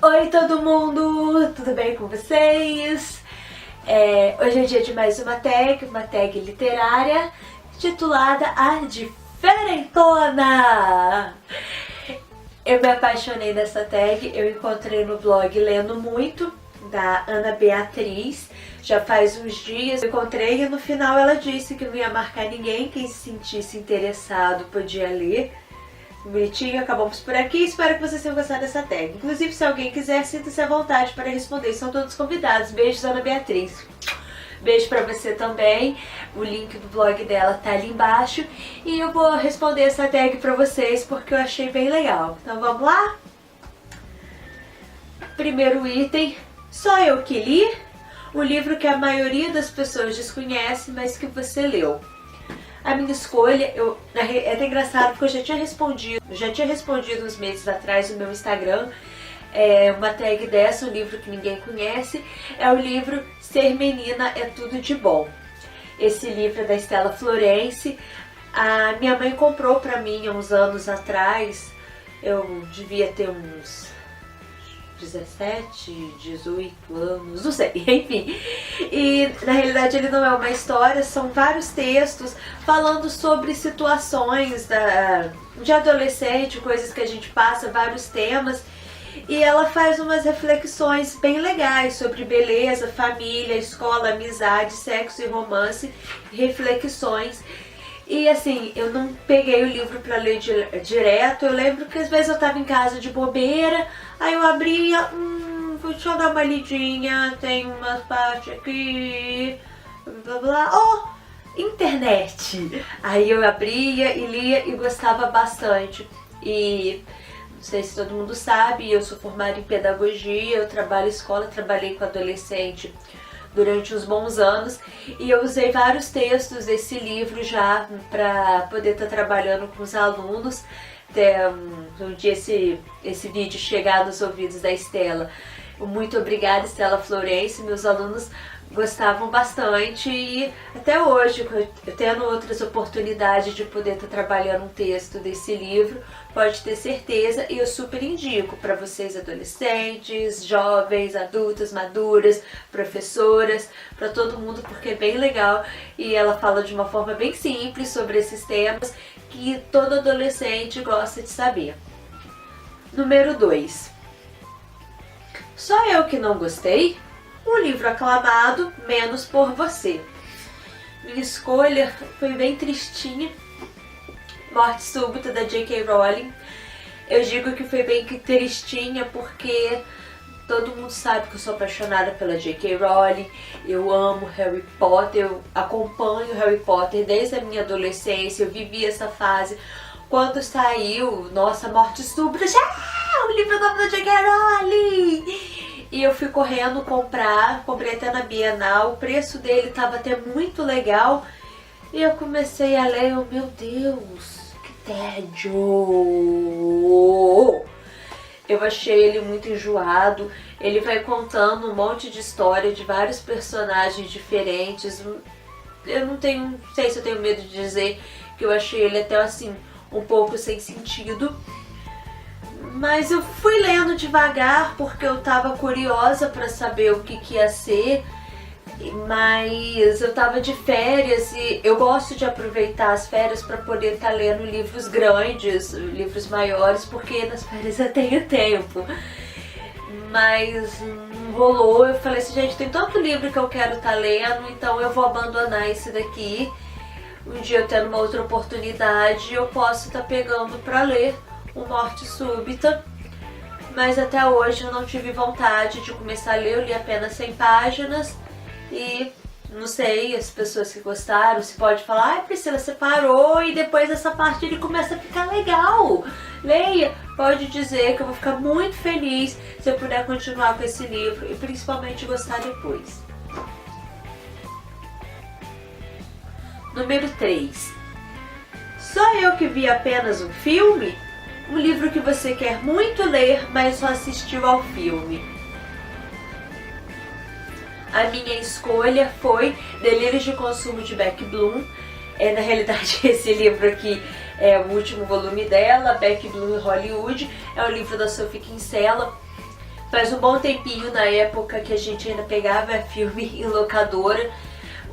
Oi todo mundo, tudo bem com vocês? Hoje é dia de mais uma tag literária titulada A Diferentona. Eu me apaixonei nessa tag, eu encontrei no blog Lendo Muito, da Ana Beatriz, já faz uns dias. Eu encontrei e no final ela disse que não ia marcar ninguém, quem se sentisse interessado podia ler. Bonitinho, acabamos por aqui. Espero que vocês tenham gostado dessa tag. Inclusive, se alguém quiser, sinta-se à vontade para responder. São todos convidados. Beijos, Ana Beatriz. Beijo pra você também. O link do blog dela tá ali embaixo. E eu vou responder essa tag pra vocês porque eu achei bem legal. Então vamos lá? Primeiro item. Só eu que li. O livro que a maioria das pessoas desconhece, mas que você leu. A minha escolha, é até engraçado porque eu já tinha respondido uns meses atrás no meu Instagram uma tag dessa, um livro que ninguém conhece, é o livro Ser Menina é Tudo de Bom. Esse livro é da Stella Florence. A minha mãe comprou pra mim há uns anos atrás, eu devia ter uns 17, 18 anos, não sei, enfim. E na realidade ele não é uma história, são vários textos falando sobre situações de adolescente, coisas que a gente passa, vários temas. E ela faz umas reflexões bem legais sobre beleza, família, escola, amizade, sexo e romance, reflexões. E assim, eu não peguei o livro pra ler direto. Eu lembro que às vezes eu tava em casa de bobeira, aí eu abria, deixa eu dar uma lidinha, tem umas partes aqui, blá blá, internet. Aí eu abria e lia e gostava bastante. E não sei se todo mundo sabe, eu sou formada em pedagogia, eu trabalho em escola, trabalhei com adolescente durante uns bons anos e eu usei vários textos desse livro já para poder estar trabalhando com os alunos. Até um dia esse vídeo chegar nos ouvidos da Stella. Muito obrigada, Stella Florence, meus alunos gostavam bastante e até hoje, eu tendo outras oportunidades de poder estar trabalhando um texto desse livro, pode ter certeza, e eu super indico para vocês adolescentes, jovens, adultas, maduras, professoras, para todo mundo, porque é bem legal e ela fala de uma forma bem simples sobre esses temas que todo adolescente gosta de saber. Número 2. Só eu que não gostei? Um livro aclamado, menos por você. Minha escolha foi bem tristinha. Morte Súbita, da J.K. Rowling. Eu digo que foi bem tristinha porque todo mundo sabe que eu sou apaixonada pela J.K. Rowling. Eu amo Harry Potter, eu acompanho Harry Potter desde a minha adolescência. Eu vivi essa fase. Quando saiu, nossa, Morte Súbita, o livro novo da J.K. Rowling! E eu fui correndo comprar, comprei até na Bienal, o preço dele estava até muito legal. E eu comecei a ler, meu Deus, que tédio! Eu achei ele muito enjoado, ele vai contando um monte de história de vários personagens diferentes. Eu não sei se eu tenho medo de dizer que eu achei ele até assim, um pouco sem sentido. Mas eu fui lendo devagar porque eu tava curiosa para saber o que ia ser. Mas eu tava de férias e eu gosto de aproveitar as férias para poder estar lendo livros grandes, livros maiores, porque nas férias eu tenho tempo. Mas não rolou, eu falei assim, gente, tem tanto livro que eu quero estar lendo, então eu vou abandonar esse daqui. Um dia eu tendo uma outra oportunidade, eu posso estar pegando para ler o Morte Súbita, mas até hoje eu não tive vontade de começar a ler, eu li apenas 100 páginas e não sei, as pessoas que gostaram, se pode falar, ai Priscila, você parou e depois essa parte ele começa a ficar legal, leia, pode dizer que eu vou ficar muito feliz se eu puder continuar com esse livro e principalmente gostar depois. Número 3. Só eu que vi apenas um filme? Um livro que você quer muito ler, mas só assistiu ao filme. A minha escolha foi Delírios de Consumo, de Beck Bloom. Na realidade, esse livro aqui é o último volume dela, Beck Bloom em Hollywood. É o livro da Sophie Kinsella. Faz um bom tempinho, na época que a gente ainda pegava filme em locadora,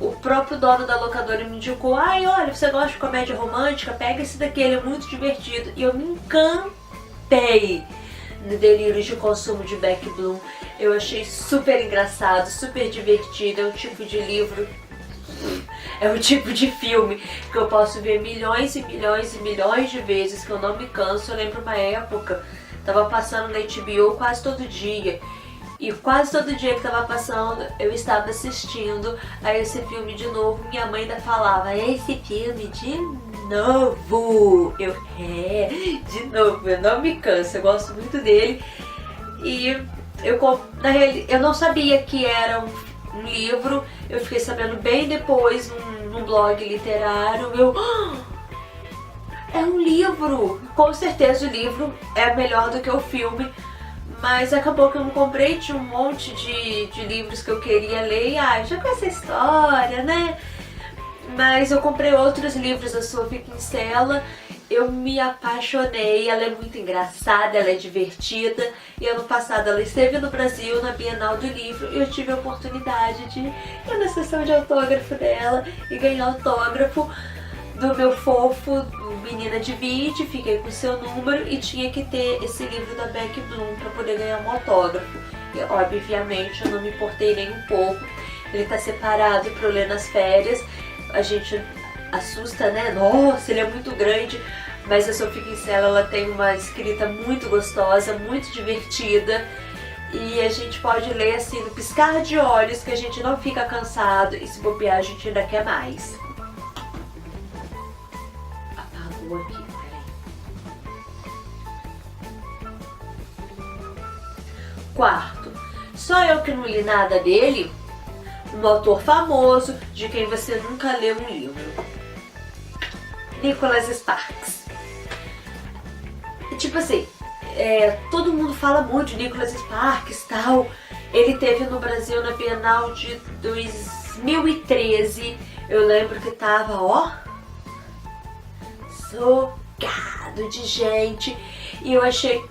o próprio dono da locadora me indicou: ai, olha, você gosta de comédia romântica? Pega esse daqui, ele é muito divertido. E eu me encantei no Delírios de Consumo de Beck Bloom. Eu achei super engraçado, super divertido. É um tipo de livro, é um tipo de filme que eu posso ver milhões e milhões e milhões de vezes, que eu não me canso. Eu lembro uma época, tava passando na HBO quase todo dia. E quase todo dia que tava passando, eu estava assistindo a esse filme de novo. Minha mãe ainda falava: esse filme de novo. De novo, eu não me canso, eu gosto muito dele. E eu não sabia que era um livro, eu fiquei sabendo bem depois num blog literário. É um livro! Com certeza o livro é melhor do que o filme, mas acabou que eu não comprei. Tinha um monte de livros que eu queria ler e já com essa história, né? Mas eu comprei outros livros da Sophie Kinsella. Eu me apaixonei, ela é muito engraçada, ela é divertida. E ano passado ela esteve no Brasil, na Bienal do Livro, e eu tive a oportunidade de ir na sessão de autógrafo dela e ganhar autógrafo do meu fofo, Menina de 20, fiquei com o seu número e tinha que ter esse livro da Beck Bloom para poder ganhar um autógrafo. E obviamente eu não me importei nem um pouco. Ele tá separado para eu ler nas férias. A gente assusta, né? Nossa, ele é muito grande. Mas a Sophie Kinsella, ela tem uma escrita muito gostosa, muito divertida. E a gente pode ler assim no piscar de olhos, que a gente não fica cansado, e se bobear a gente ainda quer mais. Apagou aqui, peraí. Quarto, só eu que não li nada dele. Um autor famoso, de quem você nunca leu um livro. Nicholas Sparks. Tipo assim, todo mundo fala muito de Nicholas Sparks e tal. Ele teve no Brasil na Bienal de 2013. Eu lembro que tava, socado de gente. E eu achei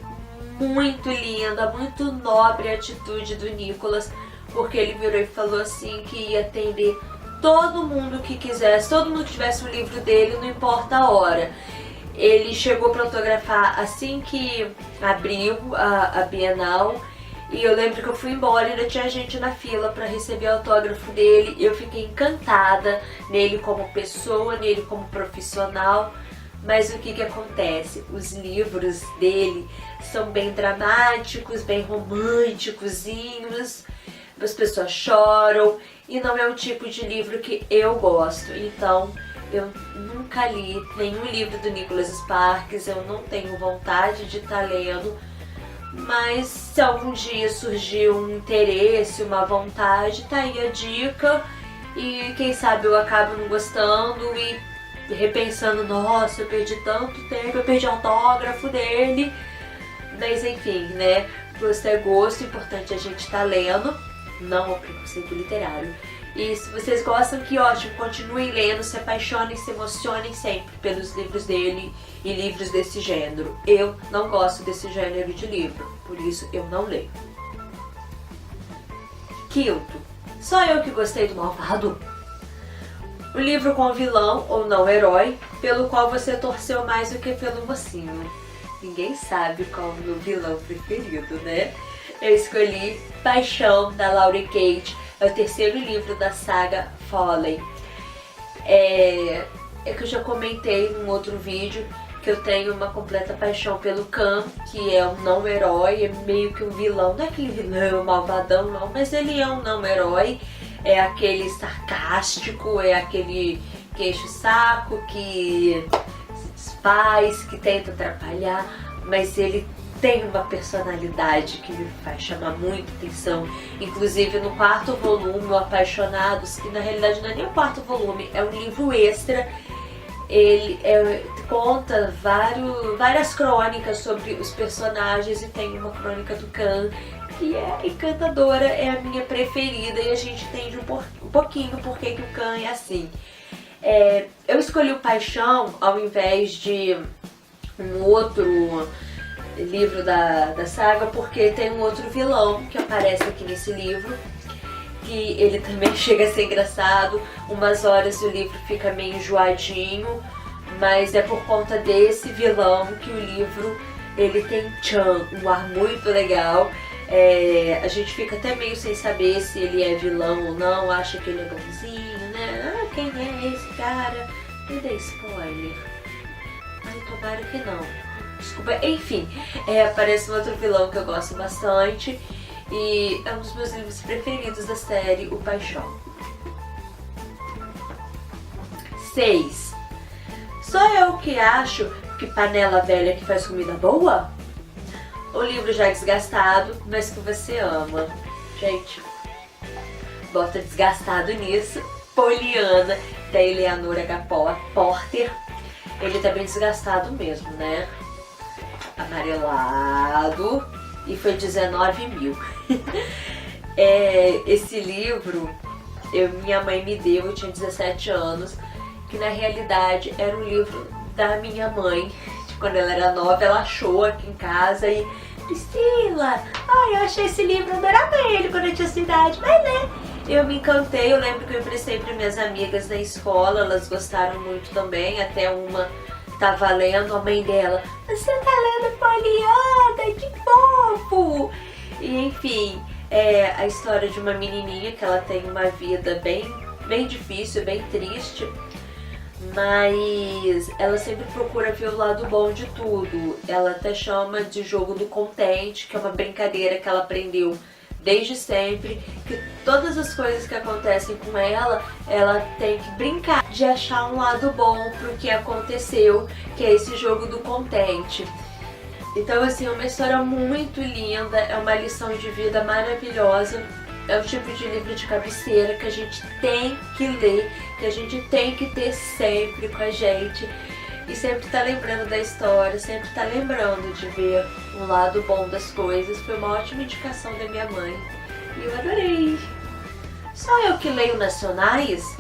muito linda, muito nobre a atitude do Nicholas, porque ele virou e falou assim que ia atender todo mundo que quisesse, todo mundo que tivesse um livro dele, não importa a hora. Ele chegou para autografar assim que abriu a Bienal, e eu lembro que eu fui embora e ainda tinha gente na fila para receber o autógrafo dele. Eu fiquei encantada nele como pessoa, nele como profissional. Mas o que acontece? Os livros dele são bem dramáticos, bem românticozinhos, as pessoas choram, e não é um tipo de livro que eu gosto. Então eu nunca li nenhum livro do Nicholas Sparks, eu não tenho vontade de estar lendo, mas se algum dia surgir um interesse, uma vontade, tá aí a dica, e quem sabe eu acabo não gostando e repensando: nossa, eu perdi tanto tempo, eu perdi autógrafo dele. Mas enfim, né, gosto é gosto, o importante é a gente estar lendo, não o preconceito literário. E se vocês gostam, que ótimo, continuem lendo, se apaixonem, se emocionem sempre pelos livros dele e livros desse gênero. Eu não gosto desse gênero de livro, por isso eu não leio. Quinto, só eu que gostei do Malvado. O livro com vilão ou não herói, pelo qual você torceu mais do que pelo mocinho. Ninguém sabe qual é o meu vilão preferido, né? Eu escolhi Paixão, da Laurie Kate. É o terceiro livro da saga Foley. É que eu já comentei num outro vídeo que eu tenho uma completa paixão pelo Khan, que é um não-herói, é meio que um vilão. Não é aquele vilão malvadão, não, mas ele é um não-herói. É aquele sarcástico, é aquele que enche o saco, que se desfaz, que tenta atrapalhar, mas ele tem uma personalidade que me faz chamar muita atenção. Inclusive no quarto volume, o Apaixonados, que na realidade não é nem o quarto volume, é um livro extra. Ele conta várias crônicas sobre os personagens, e tem uma crônica do Khan, que é encantadora, é a minha preferida, e a gente entende um pouquinho por que o Khan é assim. Eu escolhi o Paixão ao invés de um outro livro da saga, porque tem um outro vilão que aparece aqui nesse livro, que ele também chega a ser engraçado. Umas horas o livro fica meio enjoadinho, mas é por conta desse vilão que o livro ele tem um ar muito legal. A gente fica até meio sem saber se ele é vilão ou não, acha que ele é bonzinho, né? Ah, quem é esse cara? Me dê spoiler. Ai, tomara que não. Desculpa, enfim, aparece um outro vilão que eu gosto bastante e é um dos meus livros preferidos da série, O Paixão. 6. Sou eu que acho que panela velha que faz comida boa? O livro já é desgastado, mas que você ama. Gente, bota desgastado nisso. Poliana, da Eleanor H. Porter. Ele tá bem desgastado mesmo, né? Amarelado. E foi 19 mil. Esse livro, minha mãe me deu, eu tinha 17 anos. Que na realidade era um livro da minha mãe. Quando ela era nova, ela achou aqui em casa e... Priscila, eu achei esse livro, eu adorava ele quando eu tinha sua idade, vai ler. Eu me encantei, eu lembro que eu emprestei para minhas amigas na escola, elas gostaram muito também, até uma tava lendo, a mãe dela, você tá lendo Poliana, que fofo! E enfim, é a história de uma menininha que ela tem uma vida bem difícil, bem triste, mas ela sempre procura ver o lado bom de tudo. Ela até chama de jogo do contente, que é uma brincadeira que ela aprendeu desde sempre, que todas as coisas que acontecem com ela tem que brincar de achar um lado bom pro que aconteceu, que é esse jogo do contente. Então assim, é uma história muito linda, é uma lição de vida maravilhosa. É o tipo de livro de cabeceira que a gente tem que ler, que a gente tem que ter sempre com a gente. E sempre tá lembrando da história, sempre tá lembrando de ver o lado bom das coisas. Foi uma ótima indicação da minha mãe e eu adorei. Só eu que leio nacionais?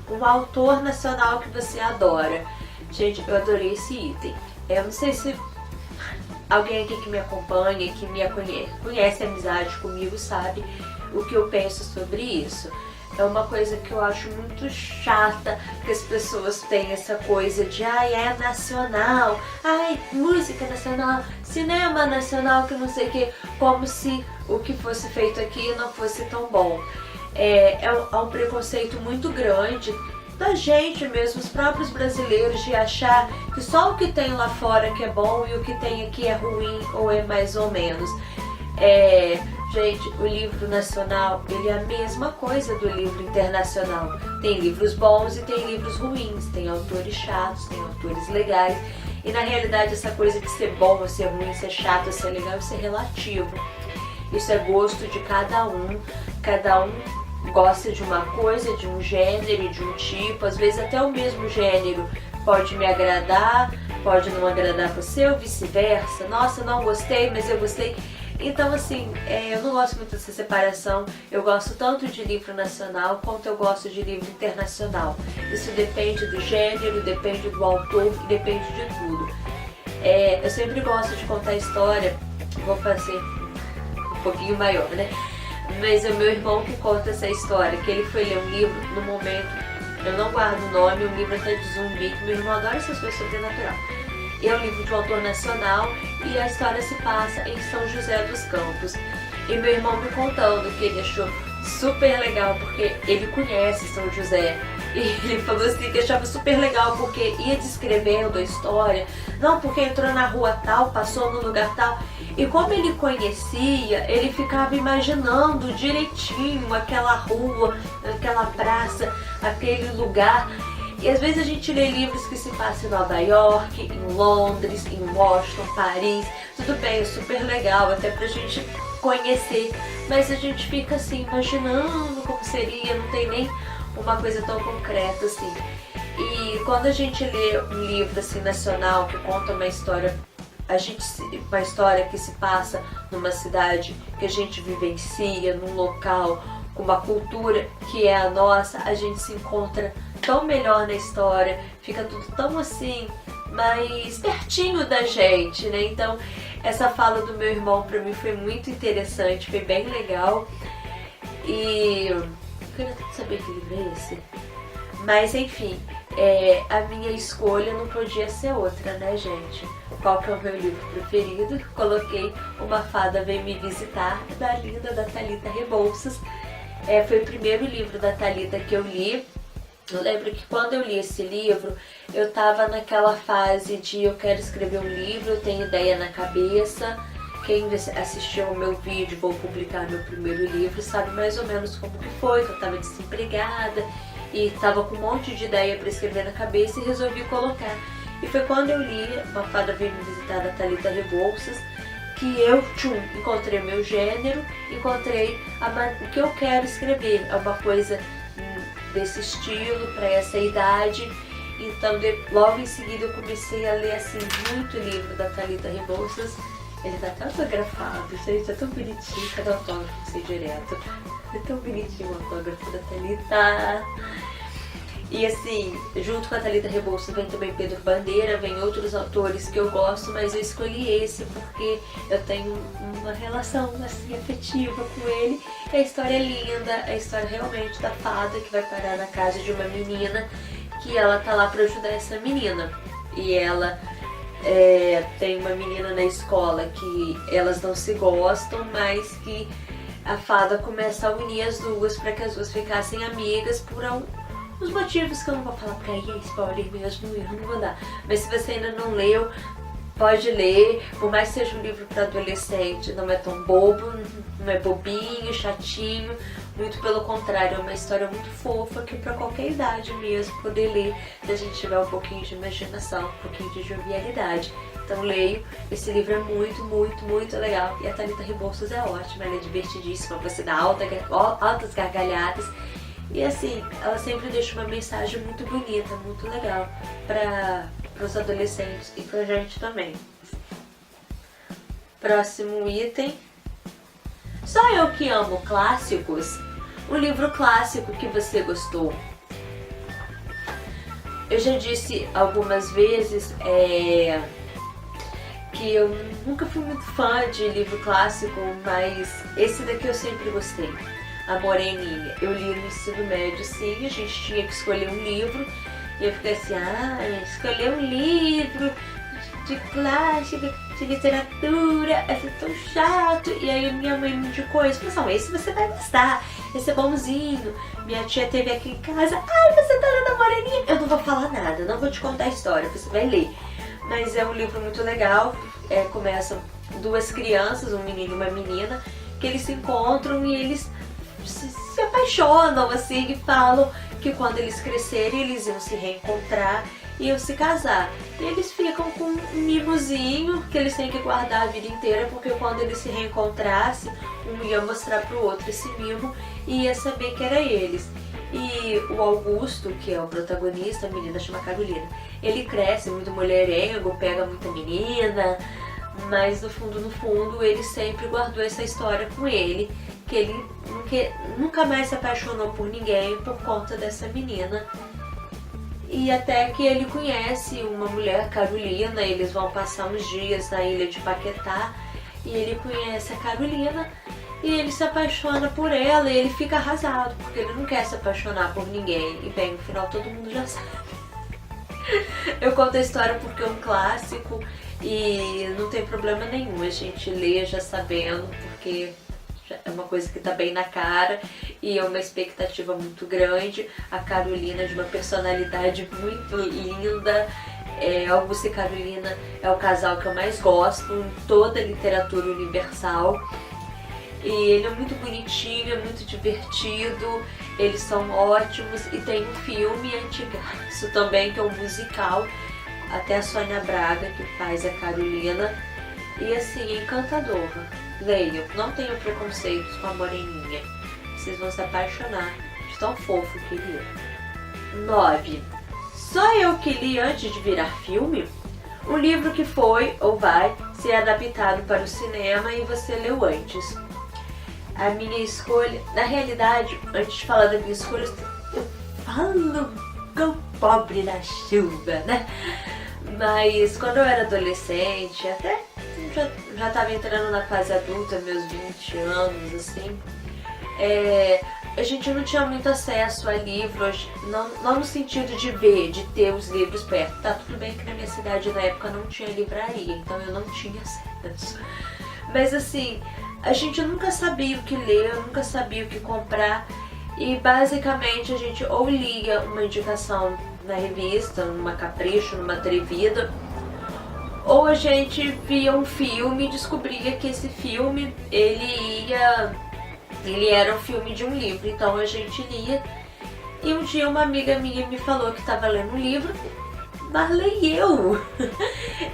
Um autor nacional que você adora. Gente, eu adorei esse item. Eu não sei se... alguém aqui que me acompanha, que me conhece amizade comigo, sabe o que eu penso sobre isso. É uma coisa que eu acho muito chata, que as pessoas têm essa coisa de é nacional, música nacional, cinema nacional, que não sei o que, como se o que fosse feito aqui não fosse tão bom. Há um preconceito muito grande da gente mesmo, os próprios brasileiros, de achar que só o que tem lá fora que é bom e o que tem aqui é ruim ou é mais ou menos. Gente, o livro nacional, ele é a mesma coisa do livro internacional. Tem livros bons e tem livros ruins, tem autores chatos, tem autores legais. E na realidade essa coisa de ser bom ou ser ruim, ser chato ou ser legal, isso é relativo. Isso é gosto de cada um gosta de uma coisa, de um gênero, de um tipo, às vezes até o mesmo gênero pode me agradar, pode não agradar você ou vice-versa. Nossa, eu não gostei, mas eu gostei. Então assim, eu não gosto muito dessa separação, eu gosto tanto de livro nacional quanto eu gosto de livro internacional. Isso depende do gênero, depende do autor, depende de tudo. Eu sempre gosto de contar história, vou fazer um pouquinho maior, né? Mas é o meu irmão que conta essa história, que ele foi ler um livro no momento, eu não guardo o nome, um livro até de zumbi, que meu irmão adora essas coisas sobrenatural. É um livro de um autor nacional e a história se passa em São José dos Campos. E meu irmão me contando que ele achou super legal porque ele conhece São José. E ele falou assim que achava super legal porque ia descrevendo a história. Não, porque entrou na rua tal, passou no lugar tal. E como ele conhecia, ele ficava imaginando direitinho aquela rua, aquela praça, aquele lugar. E às vezes a gente lê livros que se passam em Nova York, em Londres, em Washington, Paris. Tudo bem, é super legal até pra gente conhecer. Mas a gente fica assim, imaginando como seria, não tem nem uma coisa tão concreta assim. E quando a gente lê um livro assim nacional que conta uma história, uma história que se passa numa cidade que a gente vivencia, num local com uma cultura que é a nossa, a gente se encontra tão melhor na história, fica tudo tão assim, mais pertinho da gente, né? Então, essa fala do meu irmão pra mim foi muito interessante, foi bem legal. E eu queria saber que livro é esse. Mas enfim, a minha escolha não podia ser outra, né, gente? Qual que é o meu livro preferido? Coloquei Uma Fada Veio Me Visitar, da linda da Thalita Rebouças. Foi o primeiro livro da Thalita que eu li. Eu lembro que quando eu li esse livro, eu tava naquela fase de eu quero escrever um livro, eu tenho ideia na cabeça. Quem assistiu ao meu vídeo, vou publicar meu primeiro livro, sabe mais ou menos como que foi, que eu tava desempregada e tava com um monte de ideia para escrever na cabeça e resolvi colocar. E foi quando eu li Uma Fada Veio Me Visitar, da Thalita Rebouças, que eu encontrei meu gênero, encontrei o que eu quero escrever. É uma coisa desse estilo, para essa idade. Então, logo em seguida, eu comecei a ler assim, muito livro da Thalita Rebouças. Ele tá até autografado, gente, é tão bonitinho, cada autógrafo que sei direto. É tão bonitinho o autógrafo da Thalita. E assim, junto com a Thalita Rebouças vem também Pedro Bandeira, vem outros autores que eu gosto, mas eu escolhi esse porque eu tenho uma relação assim afetiva com ele. A história é linda, a história realmente da fada que vai parar na casa de uma menina, que ela tá lá pra ajudar essa menina. E ela tem uma menina na escola que elas não se gostam, mas que a fada começa a unir as duas para que as duas ficassem amigas por os motivos que eu não vou falar, porque aí é spoiler mesmo, eu não vou dar. Mas se você ainda não leu, pode ler, por mais que seja um livro para adolescente, não é tão bobo, não é bobinho, chatinho, muito pelo contrário, é uma história muito fofa que para qualquer idade mesmo poder ler, se a gente tiver um pouquinho de imaginação, um pouquinho de jovialidade. Então leio, esse livro é muito, muito, muito legal. E a Thalita Rebouças é ótima, ela é divertidíssima, você dá altas gargalhadas. E assim, ela sempre deixa uma mensagem muito bonita, muito legal para os adolescentes e pra gente também. Próximo item. Só eu que amo clássicos. Um livro clássico que você gostou. Eu já disse algumas vezes que eu nunca fui muito fã de livro clássico, mas esse daqui eu sempre gostei. A Moreninha. Eu li no ensino médio, sim, a gente tinha que escolher um livro. E eu fiquei assim, escolher um livro de clássico, de literatura, é tão chato. E aí minha mãe me indicou isso, falou, esse você vai gostar, esse é bonzinho. Minha tia teve aqui em casa, você tá lendo a Moreninha? Eu não vou falar nada, não vou te contar a história, você vai ler. Mas é um livro muito legal, começam duas crianças, um menino e uma menina, que eles se encontram e eles se apaixonam assim e falam que quando eles crescerem eles iam se reencontrar e iam se casar. E eles ficam com um mimozinho que eles têm que guardar a vida inteira, porque quando eles se reencontrassem, um ia mostrar pro outro esse mimo e ia saber que era eles. E o Augusto, que é o protagonista, a menina chama Carolina, ele cresce muito mulherengo, pega muita menina, mas no fundo ele sempre guardou essa história com ele, que ele nunca mais se apaixonou por ninguém por conta dessa menina. E até que ele conhece uma mulher, Carolina, eles vão passar uns dias na ilha de Paquetá, e ele conhece a Carolina, e ele se apaixona por ela, e ele fica arrasado, porque ele não quer se apaixonar por ninguém. E bem, no final todo mundo já sabe. Eu conto a história porque é um clássico, e não tem problema nenhum a gente ler já sabendo, porque é uma coisa que tá bem na cara e é uma expectativa muito grande. A Carolina é de uma personalidade muito linda. Augusto e Carolina é o casal que eu mais gosto em toda a literatura universal. E ele é muito bonitinho, é muito divertido, eles são ótimos. E tem um filme antigaço também, que é um musical, até a Sônia Braga, que faz a Carolina. E assim, encantadora. Leiam, não tenham preconceitos com a Moreninha. Vocês vão se apaixonar de tão fofo que ele é. 9. Só eu que li antes de virar filme? Um livro que foi ou vai ser adaptado para o cinema e você leu antes. A minha escolha, na realidade, antes de falar da minha escolha, eu falo com o pobre da chuva, né? Mas quando eu era adolescente, até já tava entrando na fase adulta, meus 20 anos, assim, a gente não tinha muito acesso a livros, não no sentido de ver, de ter os livros perto. Tá tudo bem que na minha cidade na época não tinha livraria, então eu não tinha acesso. Mas assim, a gente nunca sabia o que ler, nunca sabia o que comprar. E basicamente a gente ou lia uma indicação na revista, numa Capricho, numa Atrevida, ou a gente via um filme e descobria que esse filme ele era um filme de um livro, então a gente lia. E um dia uma amiga minha me falou que estava lendo um livro, Marley eu!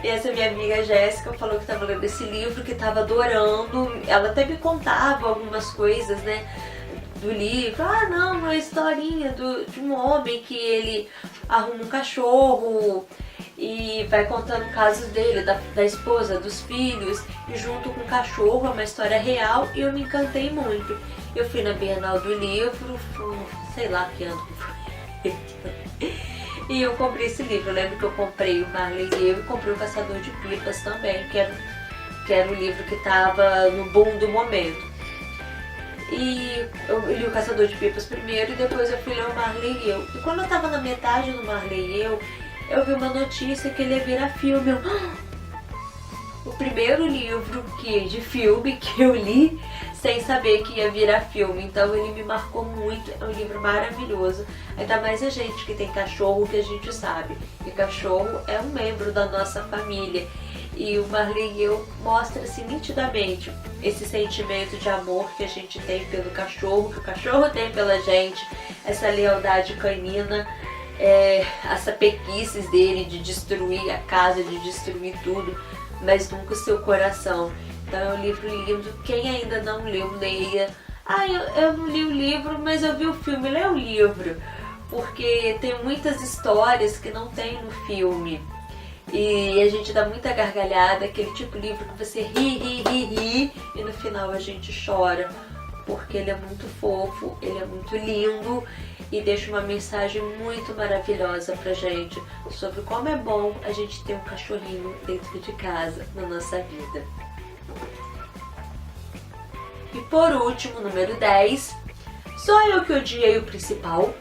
E essa minha amiga Jéssica falou que estava lendo esse livro, que estava adorando. Ela até me contava algumas coisas, né, do livro. Ah, não, uma historinha de um homem que ele arruma um cachorro e vai contando casos dele, da esposa, dos filhos, e junto com o cachorro, é uma história real, e eu me encantei muito. Eu fui na Bienal do Livro, sei lá que ano foi, e eu comprei esse livro. Eu lembro que eu comprei o Marley e eu, e comprei o Caçador de Pipas também, que era o livro que estava no boom do momento. E eu li o Caçador de Pipas primeiro e depois eu fui ler o Marley e eu. E quando eu tava na metade do Marley e eu vi uma notícia que ele ia virar filme. O primeiro livro de filme que eu li sem saber que ia virar filme. Então ele me marcou muito, é um livro maravilhoso. Ainda mais a gente que tem cachorro, que a gente sabe que cachorro é um membro da nossa família. E o Marley e eu mostra assim nitidamente esse sentimento de amor que a gente tem pelo cachorro, que o cachorro tem pela gente, essa lealdade canina, as sapequices dele de destruir a casa, de destruir tudo, mas nunca o seu coração. Então é um livro lindo. Quem ainda não leu, leia. Ah, eu não li o livro, mas eu vi o filme. Lê o livro, porque tem muitas histórias que não tem no filme. E a gente dá muita gargalhada, aquele tipo de livro que você ri, e no final a gente chora, porque ele é muito fofo, ele é muito lindo e deixa uma mensagem muito maravilhosa pra gente sobre como é bom a gente ter um cachorrinho dentro de casa na nossa vida. E por último, número 10, sou eu que odiei o principal.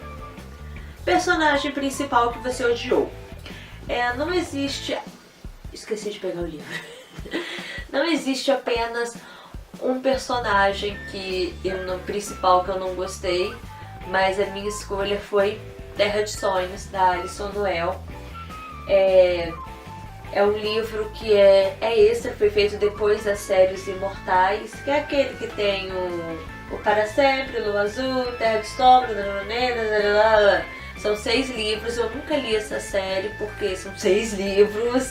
Personagem principal que você odiou. Não existe... Esqueci de pegar o livro. Não existe apenas um personagem principal que eu não gostei, mas a minha escolha foi Terra de Sonhos, da Alison Noel. É um livro que é extra, foi feito depois das séries Imortais, que é aquele que tem o Para Sempre, Lua Azul, Terra de Sombra, são 6 livros. Eu nunca li essa série porque são 6 livros,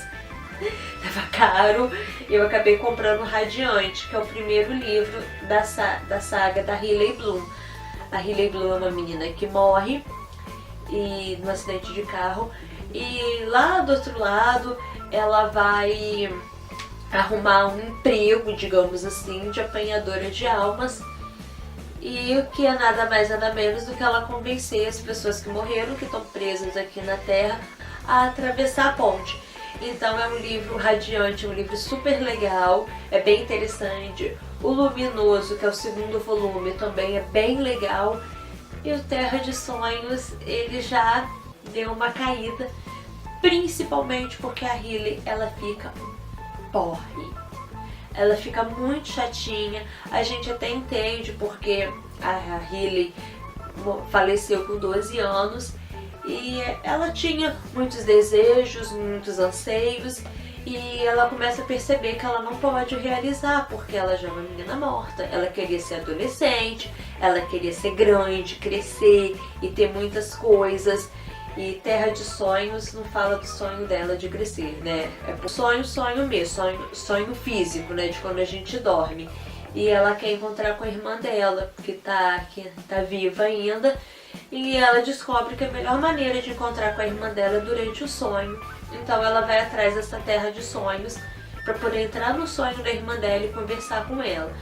tava caro. Eu acabei comprando Radiante, que é o primeiro livro da saga da Riley Bloom. A Riley Bloom é uma menina que morre num acidente de carro, e lá do outro lado ela vai arrumar um emprego, digamos assim, de apanhadora de almas. E o que é nada mais nada menos do que ela convencer as pessoas que morreram, que estão presas aqui na Terra, a atravessar a ponte. Então é um livro radiante, um livro super legal, é bem interessante. O Luminoso, que é o segundo volume, também é bem legal. E o Terra de Sonhos, ele já deu uma caída, principalmente porque a Riley, ela fica um porre. Ela fica muito chatinha. A gente até entende porque a Riley faleceu com 12 anos e ela tinha muitos desejos, muitos anseios, e ela começa a perceber que ela não pode realizar porque ela já é uma menina morta. Ela queria ser adolescente, ela queria ser grande, crescer e ter muitas coisas. E Terra de Sonhos não fala do sonho dela de crescer, né? É sonho mesmo, sonho físico, né? De quando a gente dorme. E ela quer encontrar com a irmã dela, que tá viva ainda. E ela descobre que a melhor maneira de encontrar com a irmã dela é durante o sonho. Então ela vai atrás dessa Terra de Sonhos para poder entrar no sonho da irmã dela e conversar com ela.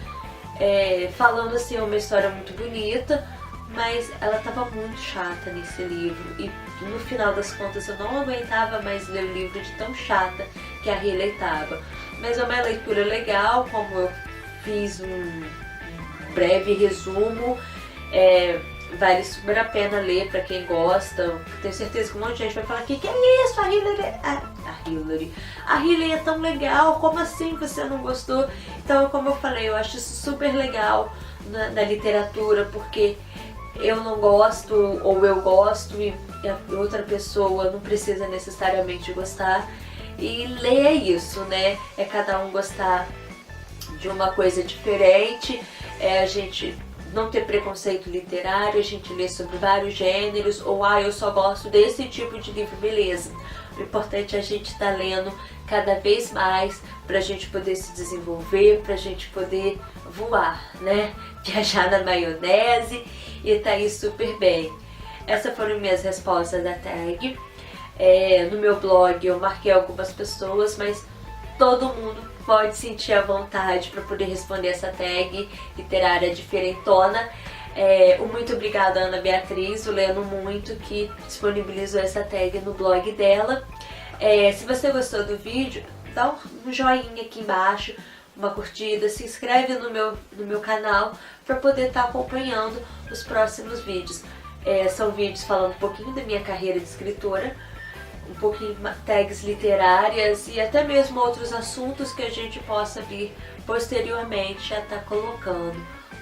Falando assim, é uma história muito bonita. mas ela estava muito chata nesse livro e no final das contas eu não aguentava mais ler o livro de tão chata que a Riley estava. Mas é uma leitura legal, como eu fiz um breve resumo, vale super a pena ler para quem gosta. Tenho certeza que um monte de gente vai falar: que é isso? A Riley é tão legal, como assim você não gostou? Então, como eu falei, eu acho isso super legal na literatura, porque eu não gosto ou eu gosto e a outra pessoa não precisa necessariamente gostar. E ler é isso, né? É cada um gostar de uma coisa diferente, a gente não ter preconceito literário, a gente lê sobre vários gêneros, ou eu só gosto desse tipo de livro, beleza. O importante é a gente estar lendo cada vez mais pra gente poder se desenvolver, pra gente poder voar, né? Viajar na maionese e tá aí super bem. Essas foram minhas respostas da tag. No meu blog eu marquei algumas pessoas, mas todo mundo pode sentir a vontade para poder responder essa tag literária diferentona. Muito obrigada, Ana Beatriz, o Lendo Muito, que disponibilizou essa tag no blog dela. Se você gostou do vídeo, dá um joinha aqui embaixo, uma curtida, se inscreve no meu canal para poder estar acompanhando os próximos vídeos. São vídeos falando um pouquinho da minha carreira de escritora, um pouquinho de tags literárias e até mesmo outros assuntos que a gente possa vir posteriormente a estar colocando.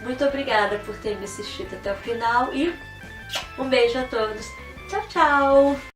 Muito obrigada por ter me assistido até o final e um beijo a todos. Tchau, tchau!